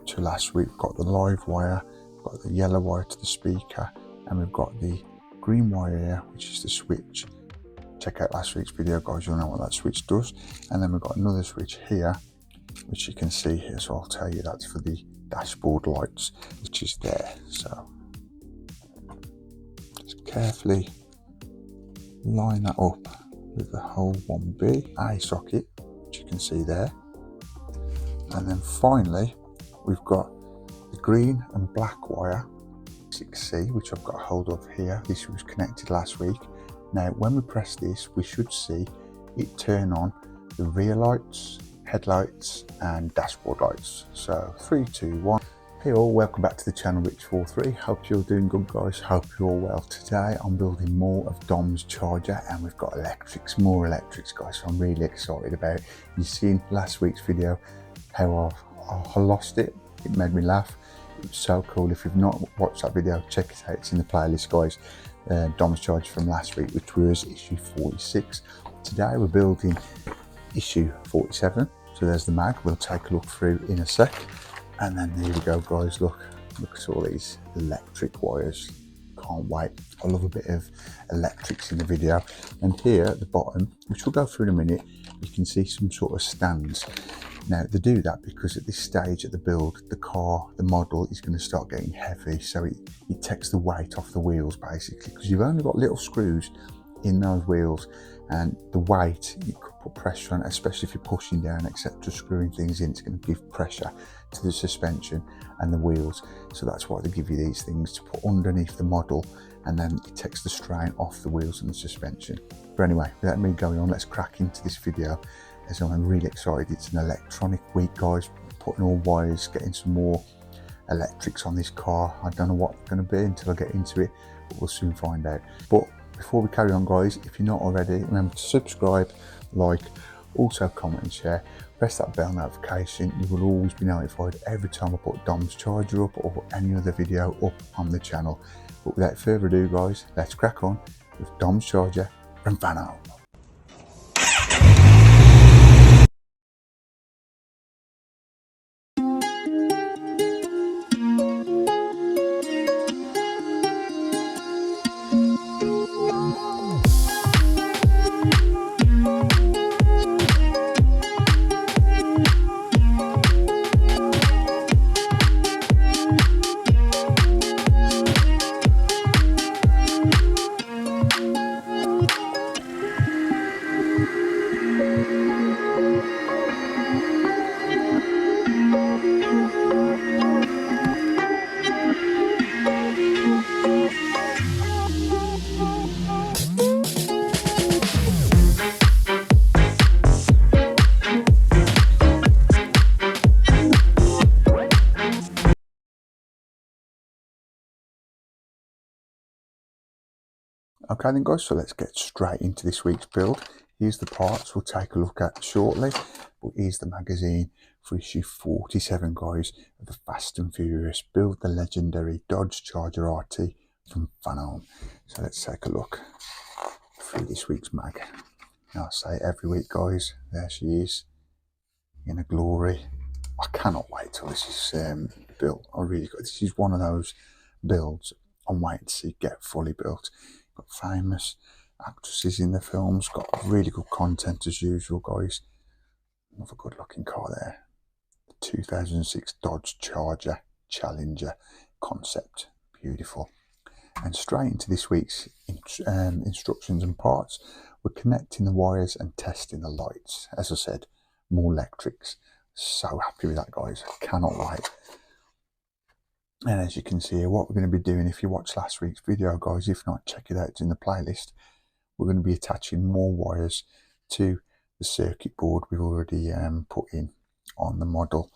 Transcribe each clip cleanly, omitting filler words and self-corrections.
to last week. We've got the live wire, we've got the yellow wire to the speaker, and we've got the green wire here, which is the switch. Check out last week's video, guys, you'll know what that switch does. And then we've got another switch here, which you can see here, so I'll tell you that's for the dashboard lights, which is there. So just carefully line that up with the whole 1B A socket, which you can see there. And then finally we've got the green and black wire 6C, which I've got a hold of here. This was connected last week. Now when we press this, we should see it turn on the rear lights, headlights and dashboard lights. So 3, 2, 1. Hey all, welcome back to the channel Rich43. Hope you're doing good, guys. Hope you're well. Today I'm building more of Dom's charger, and we've got electrics, more electrics, guys, so I'm really excited about it. You've seen last week's video how I lost it. It made me laugh. It was so cool. If you've not watched that video, check it out. It's in the playlist, guys. Dom's charger from last week, which was issue 46. Today we're building issue 47. So there's the mag. We'll take a look through in a sec. And then here we go, guys. Look at all these electric wires. Can't wait. I love a bit of electrics in the video. And here at the bottom, which we'll go through in a minute, you can see some sort of stands. Now they do that because at this stage of the build, the model is going to start getting heavy, so it takes the weight off the wheels basically, because you've only got little screws in those wheels, and the weight, you could put pressure on it, especially if you're pushing down, etc., screwing things in. It's going to give pressure to the suspension and the wheels. So that's why they give you these things to put underneath the model, and then it takes the strain off the wheels and the suspension. But anyway, without me going on, let's crack into this video, as I'm really excited. It's an electronic week, guys, putting all wires, getting some more electrics on this car. I don't know what it's going to be until I get into it, but we'll soon find out. But before we carry on, guys, if you're not already, remember to subscribe, like, also comment and share. Press that bell notification. You will always be notified every time I put Dom's charger up or any other video up on the channel. But without further ado, guys, let's crack on with Dom's charger from Fanhome. Okay then, guys, so let's get straight into this week's build. Here's the parts we'll take a look at shortly, but here's the magazine for issue 47, guys, of the Fast and Furious Build the Legendary Dodge Charger RT from Fanhome. So let's take a look through this week's mag. I'll say every week, guys, there she is in her glory. I cannot wait till this is built. This is one of those builds I'm waiting to see get fully built. Got famous actresses in the films, got really good content as usual, guys. Another good looking car there. The 2006 Dodge Charger Challenger concept, beautiful. And straight into this week's instructions and parts. We're connecting the wires and testing the lights. As I said, more electrics. So happy with that, guys. I cannot wait. And as you can see here, what we're going to be doing, if you watched last week's video, guys, if not, check it out, it's in the playlist. We're going to be attaching more wires to the circuit board we've already put in on the model.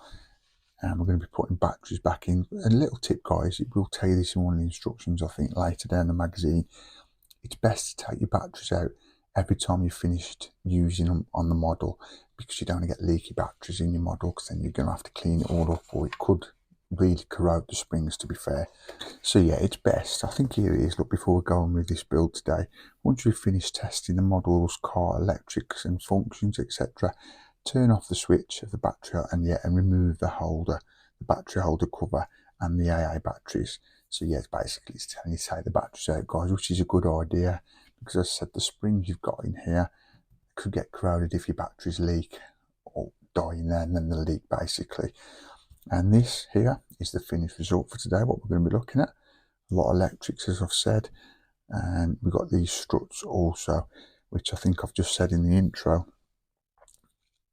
And we're going to be putting batteries back in. A little tip, guys, it will tell you this in one of the instructions, I think, later down the magazine. It's best to take your batteries out every time you've finished using them on the model, because you don't want to get leaky batteries in your model, because then you're going to have to clean it all up, or it could really corrode the springs, to be fair. So yeah, it's best, I think here it is, look, before we go on with this build today, once you've finished testing the model's car electrics and functions, etc., turn off the switch of the battery and remove the holder, the battery holder cover and the AA batteries. So yeah, basically it's telling you to take the batteries out, guys, which is a good idea, because as I said, the springs you've got in here could get corroded if your batteries leak or die in there, and then the leak basically. And this here is the finished result for today, what we're going to be looking at. A lot of electrics, as I've said, and we've got these struts also, which I think I've just said in the intro.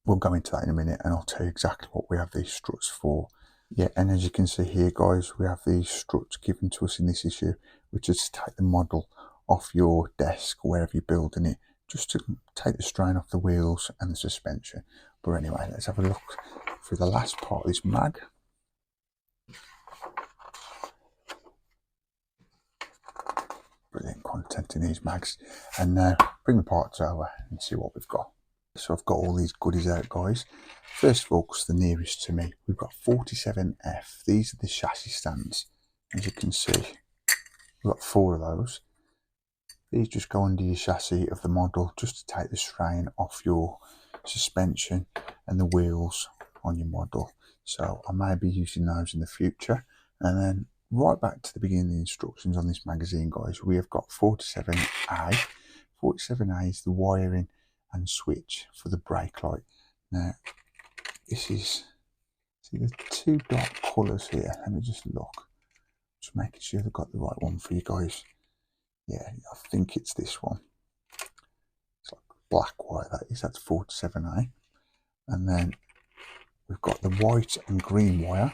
We'll go into that in a minute and I'll tell you exactly what we have these struts for. Yeah, and as you can see here, guys, we have these struts given to us in this issue, which is to take the model off your desk or wherever you're building it, just to take the strain off the wheels and the suspension. But anyway, let's have a look through the last part of this mag. Brilliant content in these mags. And now bring the parts over and see what we've got. So I've got all these goodies out, guys. First of all, because the nearest to me, we've got 47F. These are the chassis stands. As you can see, we've got 4 of those. These just go under your chassis of the model, just to take the strain off your suspension and the wheels on your model. So I may be using those in the future. And then right back to the beginning of the instructions on this magazine, guys, we have got 47A. 47A is the wiring and switch for the brake light. Now, this is, see the 2 dark colours here. Let me just look, just making sure they've got the right one for you guys. Yeah, I think it's this one. It's like black wire, that is. That's 47A. And then we've got the white and green wire,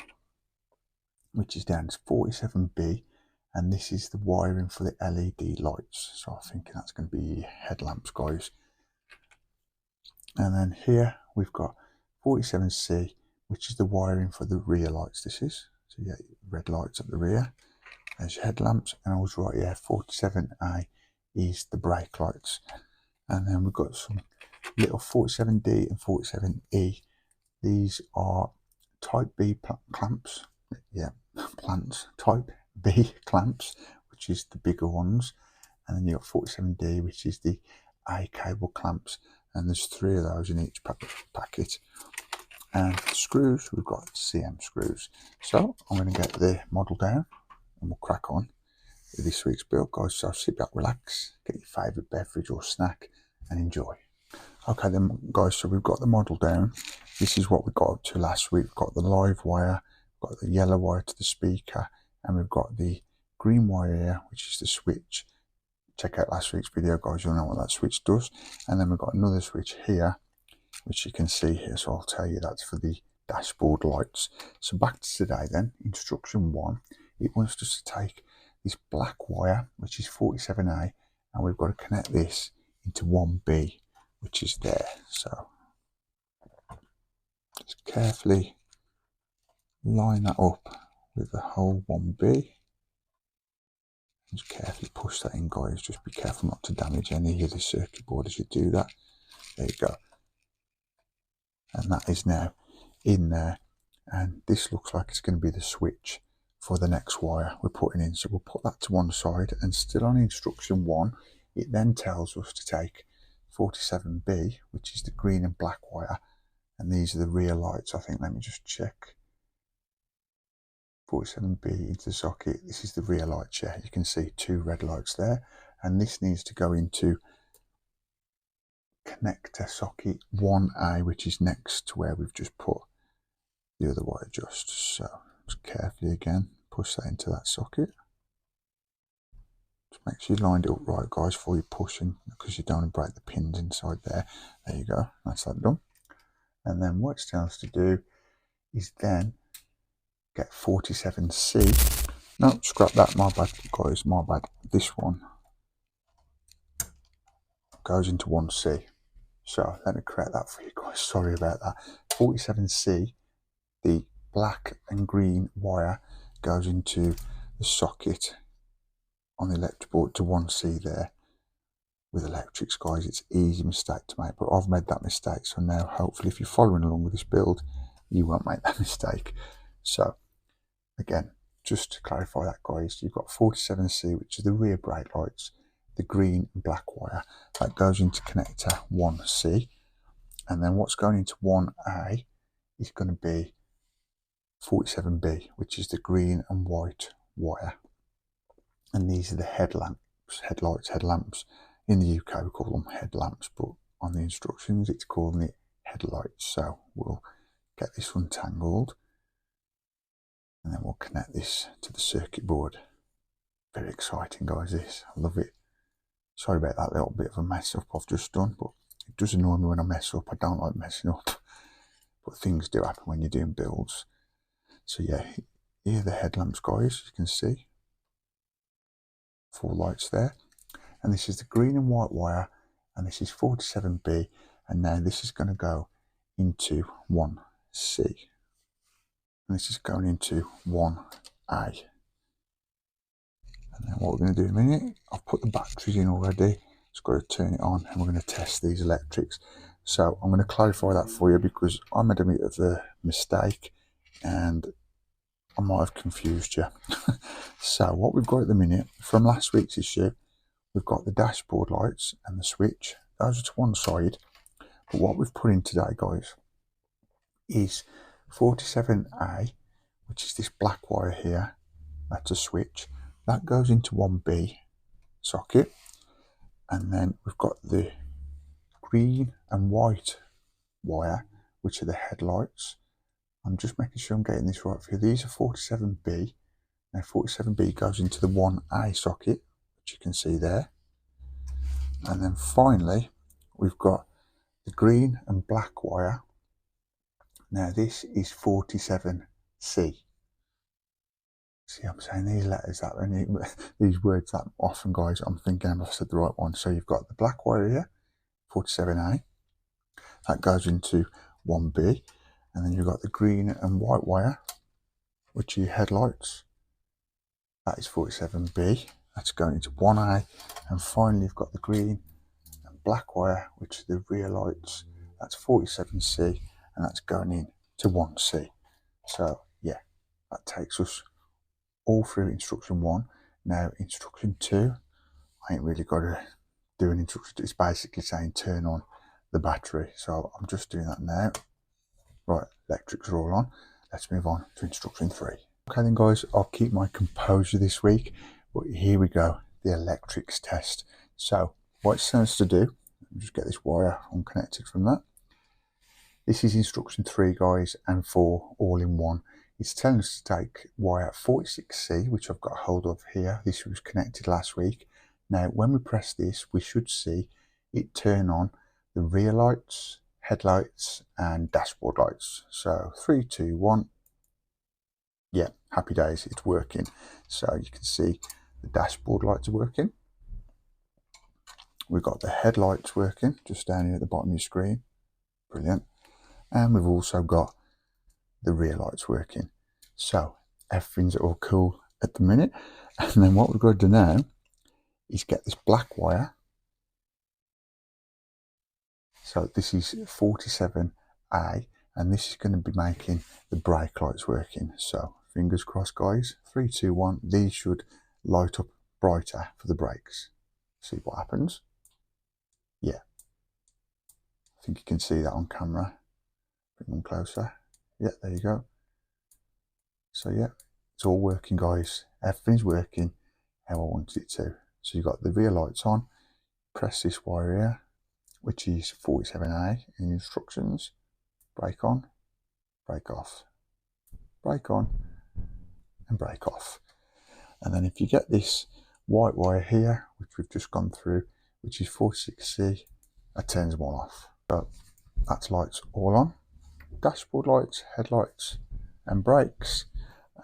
which is down to 47B. And this is the wiring for the LED lights. So I'm thinking that's going to be headlamps, guys. And then here we've got 47C, which is the wiring for the rear lights. This is, so yeah, red lights at the rear. There's your headlamps, and I was right, yeah, 47A is the brake lights. And then we've got some little 47D and 47E. These are type B clamps, yeah, plants, type B clamps, which is the bigger ones. And then you've got 47D, which is the A cable clamps, and there's 3 of those in each packet. And for the screws, we've got CM screws. So I'm going to get the model down and we'll crack on with this week's build, guys. So sit back, relax, get your favourite beverage or snack and enjoy. Okay then, guys, so we've got the model down. This is what we got up to last week. We've got the live wire, we've got the yellow wire to the speaker, and we've got the green wire here, which is the switch. Check out last week's video, guys, you'll know what that switch does. And then we've got another switch here, which you can see here, so I'll tell you that's for the dashboard lights. So back to today then, instruction 1, it wants us to take this black wire, which is 47A, and we've got to connect this into 1B, which is there. So just carefully line that up with the whole 1B. Just carefully push that in, guys. Just be careful not to damage any of the circuit board as you do that. There you go. And that is now in there. And this looks like it's going to be the switch for the next wire we're putting in. So we'll put that to one side, and still on instruction 1, it then tells us to take 47B, which is the green and black wire, and these are the rear lights. I think, let me just check. 47B into the socket. This is the rear light chair. You can see 2 red lights there, and this needs to go into connector socket 1A, which is next to where we've just put the other wire just. So just carefully again push that into that socket. Just make sure you lined it up right, guys, before you're pushing, because you don't want to break the pins inside there. There you go, that's that done. And then what it's telling us to do is then get 47C. No, scrap that, my bad, guys, my bad. This one goes into 1C. So let me correct that for you guys, sorry about that. 47C, the black and green wire, goes into the socket on the electric board to 1C there. With electrics, guys, it's an easy mistake to make, but I've made that mistake, so now hopefully if you're following along with this build, you won't make that mistake. So again, just to clarify that, guys, you've got 47C, which is the rear brake lights, the green and black wire, that goes into connector 1C, and then what's going into 1A is going to be 47B, which is the green and white wire. And these are the headlamps. In the UK we call them headlamps, but on the instructions it's calling it headlights. So we'll get this untangled and then we'll connect this to the circuit board. Very exciting, guys, this. I love it. Sorry about that little bit of a mess up I've just done, but it does annoy me when I mess up. I don't like messing up, but things do happen when you're doing builds. So yeah, here are the headlamps, guys. You can see 4 lights there, and this is the green and white wire, and this is 47B, and now this is going to go into 1C, and this is going into 1A. And then what we're going to do in a minute, I've put the batteries in already, just got to turn it on, and we're going to test these electrics. So I'm going to clarify that for you because I made a bit of a mistake and I might have confused you. So what we've got at the minute, from last week's issue, we've got the dashboard lights and the switch. Those are to one side. But what we've put in today, guys, is 47A, which is this black wire here. That's a switch. That goes into 1B socket. And then we've got the green and white wire, which are the headlights. I'm just making sure I'm getting this right for you. These are 47B. Now 47B goes into the 1A socket, which you can see there. And then finally, we've got the green and black wire. Now this is 47C. See, I'm saying these letters that many, these words that often, guys. I'm thinking I've said the right one. So you've got the black wire here, 47A. That goes into 1B. And then you've got the green and white wire, which are your headlights. That is 47B. That's going into 1A. And finally, you've got the green and black wire, which are the rear lights. That's 47C, and that's going in to 1C. So, yeah, that takes us all through instruction 1. Now, instruction 2, I ain't really got to do an instruction. It's basically saying turn on the battery. So, I'm just doing that now. Right, electrics are all on. Let's move on to instruction 3. Okay then, guys, I'll keep my composure this week, but here we go, the electrics test. So what it's telling us to do, let me just get this wire unconnected from that. This is instruction 3, guys, and 4 all in one. It's telling us to take wire 46C, which I've got hold of here. This was connected last week. Now when we press this, we should see it turn on the rear lights, headlights and dashboard lights. So 3, 2, 1. Yeah, happy days, it's working. So you can see the dashboard lights are working. We've got the headlights working just down here at the bottom of your screen. Brilliant. And we've also got the rear lights working. So everything's all cool at the minute. And then what we've got to do now is get this black wire. So this is 47A, and this is going to be making the brake lights working. So fingers crossed, guys. 3, 2, 1. These should light up brighter for the brakes. See what happens. Yeah, I think you can see that on camera. Bring them closer. Yeah, there you go. So yeah, it's all working, guys. Everything's working how I wanted it to. So you've got the rear lights on. Press this wire here, which is 47A in instructions. Brake on, brake off, brake on, and brake off. And then if you get this white wire here, which we've just gone through, which is 46C, that turns them all off. So that's lights all on. Dashboard lights, headlights, and brakes.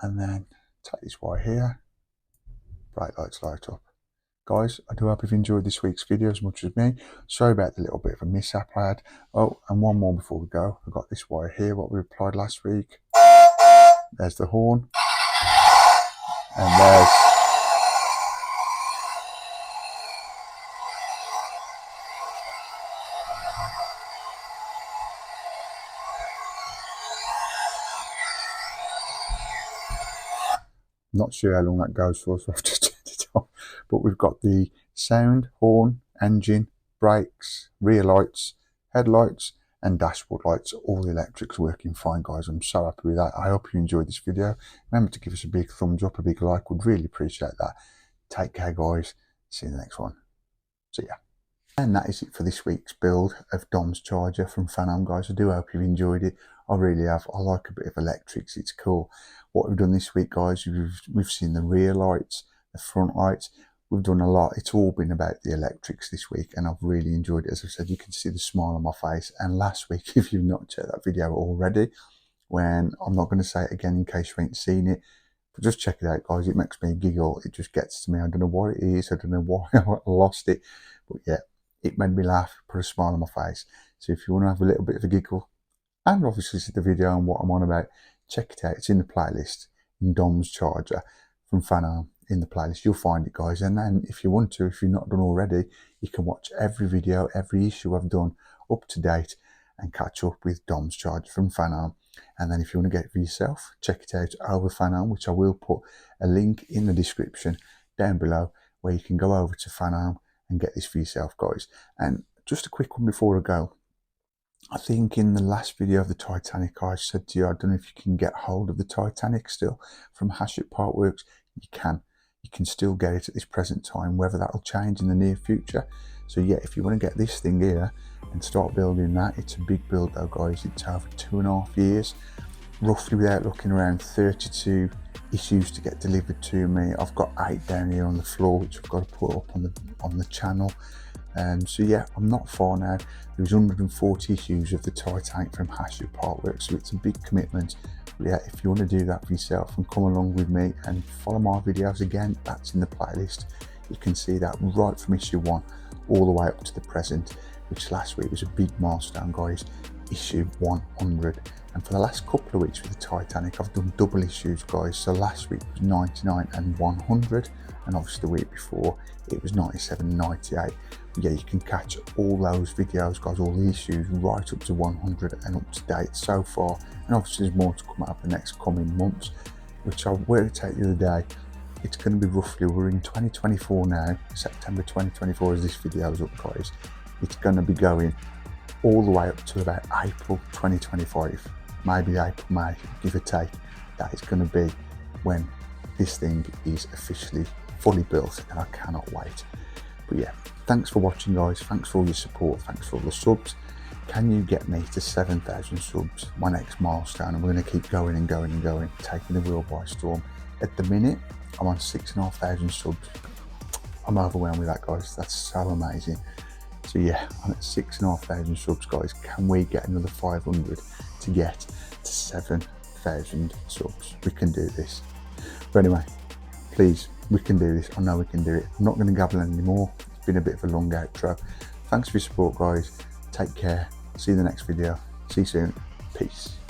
And then take this wire here, brake lights light up. Guys, I do hope you've enjoyed this week's video as much as me. Sorry about the little bit of a mishap I had. Oh, and one more before we go. I've got this wire here, what we applied last week. There's the horn. And there's... Not sure how long that goes for, so I've just turned it off. But we've got the sound, horn, engine, brakes, rear lights, headlights, and dashboard lights, all the electrics working fine, guys. I'm so happy with that. I hope you enjoyed this video. Remember to give us a big thumbs up, a big like, would really appreciate that. Take care, guys. See you in the next one. See ya. And that is it for this week's build of Dom's charger from Fanhome, guys. I do hope you've enjoyed it. I really have. I like a bit of electrics. It's cool. What we've done this week, guys, we've seen the rear lights, the front lights. We've done a lot. It's all been about the electrics this week, and I've really enjoyed it. As I said, you can see the smile on my face. And last week, if you've not checked that video already, when I'm not going to say it again in case you ain't seen it, but just check it out, guys. It makes me giggle. It just gets to me. I don't know what it is. I don't know why I lost it, but yeah, it made me laugh, put a smile on my face. So if you want to have a little bit of a giggle, and obviously see the video and what I'm on about, check it out. It's in the playlist, in Dom's charger from Fanhome, in the playlist. You'll find it, guys. And then if you want to, if you've not done already, you can watch every video, every issue I've done up to date and catch up with Dom's charger from Fanhome. And then if you want to get it for yourself, check it out over Fanhome, which I will put a link in the description down below where you can go over to Fanhome and get this for yourself, guys. And just a quick one before I go. I think in the last video of the Titanic, I said to you, I don't know if you can get hold of the Titanic still from Hashut Parkworks. You can still get it at this present time, whether that'll change in the near future. So yeah, if you want to get this thing here and start building that, it's a big build though, guys. It's over 2.5 years, roughly, without looking around, 32 issues to get delivered to me. I've got 8 down here on the floor, which I've got to put up on the channel. So yeah, I'm not far now. There's 140 issues of the Titanic from Hashut Parkworks, so it's a big commitment. But yeah, if you want to do that for yourself and come along with me and follow my videos, again, that's in the playlist. You can see that right from issue 1 all the way up to the present, which last week was a big milestone, guys, issue 100. And for the last couple of weeks with the Titanic, I've done double issues, guys. So last week was 99 and 100, and obviously the week before it was 97 and 98. But yeah, you can catch all those videos, guys, all the issues right up to 100 and up to date so far. And obviously there's more to come out the next coming months, which I worked out the other day. It's going to be roughly, we're in 2024 now, September 2024 as this video is up, guys. It's going to be going all the way up to about April 2025, maybe April, May, give or take. That is going to be when this thing is officially fully built, and I cannot wait. But yeah, thanks for watching, guys. Thanks for all your support. Thanks for all the subs. Can you get me to 7,000 subs, my next milestone? And we're going to keep going and going and going, taking the world by storm. At the minute, I'm on 6,500 subs. I'm overwhelmed with that, guys. That's so amazing. So yeah, I'm at 6,500 subs, guys. Can we get another 500 to get to 7,000 subs? We can do this. But anyway, please, we can do this. I know we can do it. I'm not going to gabble anymore. It's been a bit of a long outro. Thanks for your support, guys. Take care. See you in the next video. See you soon. Peace.